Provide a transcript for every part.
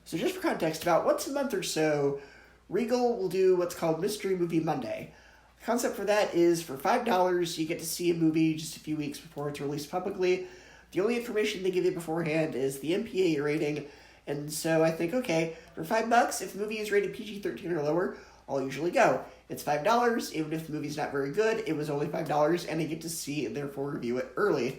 So just for context, about once a month or so, Regal will do what's called Mystery Movie Monday. The concept for that is for $5, you get to see a movie just a few weeks before it's released publicly. The only information they give you beforehand is the MPA rating, and so I think, okay, for $5, if the movie is rated PG-13 or lower, I'll usually go. It's $5, even if the movie's not very good, it was only $5, and I get to see and therefore review it early.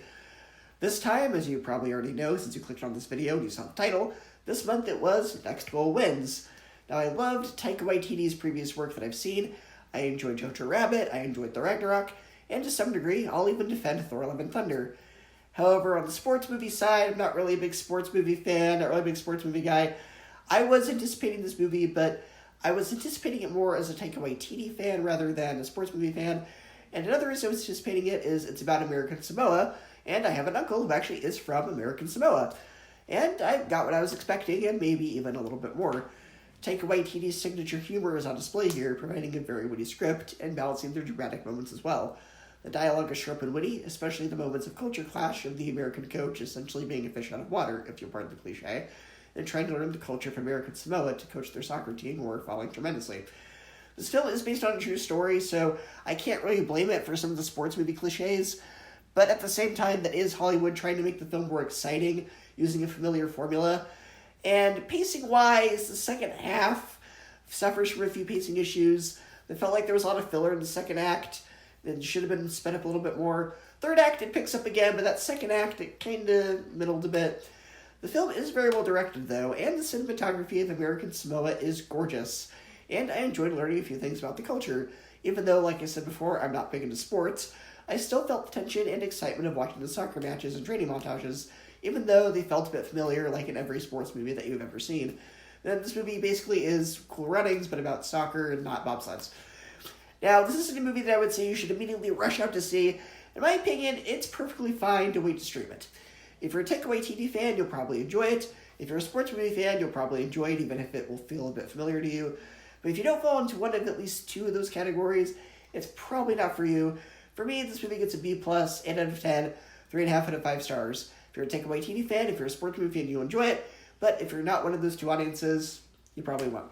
This time, as you probably already know since you clicked on this video and you saw the title, this month it was Next Goal Wins. Now, I loved Taika Waititi's previous work that I've seen. I enjoyed Jojo Rabbit, I enjoyed The Ragnarok, and to some degree, I'll even defend Thor Love and Thunder. However, on the sports movie side, I'm not really a big sports movie fan, not really a big sports movie guy. I was anticipating this movie, but I was anticipating it more as a Taika Waititi fan rather than a sports movie fan. And another reason I was anticipating it is it's about American Samoa, and I have an uncle who actually is from American Samoa. And I got what I was expecting, and maybe even a little bit more. Taika Waititi's signature humor is on display here, providing a very witty script and balancing their dramatic moments as well. The dialogue is sharp and witty, especially the moments of culture clash of the American coach essentially being a fish out of water, if you'll pardon the cliche, and trying to learn the culture of American Samoa to coach their soccer team, or falling tremendously. This film is based on a true story, so I can't really blame it for some of the sports movie cliches, but at the same time, that is Hollywood trying to make the film more exciting, using a familiar formula. And pacing-wise, the second half suffers from a few pacing issues. It felt like there was a lot of filler in the second act, and should have been sped up a little bit more. Third act, it picks up again, but that second act, it kind of middled a bit. The film is very well directed, though, and the cinematography of American Samoa is gorgeous. And I enjoyed learning a few things about the culture. Even though, like I said before, I'm not big into sports, I still felt the tension and excitement of watching the soccer matches and training montages, even though they felt a bit familiar, like in every sports movie that you've ever seen. And this movie basically is Cool Runnings, but about soccer and not bobsleds. Now, this isn't a movie that I would say you should immediately rush out to see. In my opinion, it's perfectly fine to wait to stream it. If you're a Taika Waititi fan, you'll probably enjoy it. If you're a sports movie fan, you'll probably enjoy it, even if it will feel a bit familiar to you. But if you don't fall into one of at least two of those categories, it's probably not for you. For me, this movie gets a B+, 8 out of 10, 3.5 out of 5 stars. If you're a Taika Waititi fan, if you're a sports movie fan, you'll enjoy it. But if you're not one of those two audiences, you probably won't.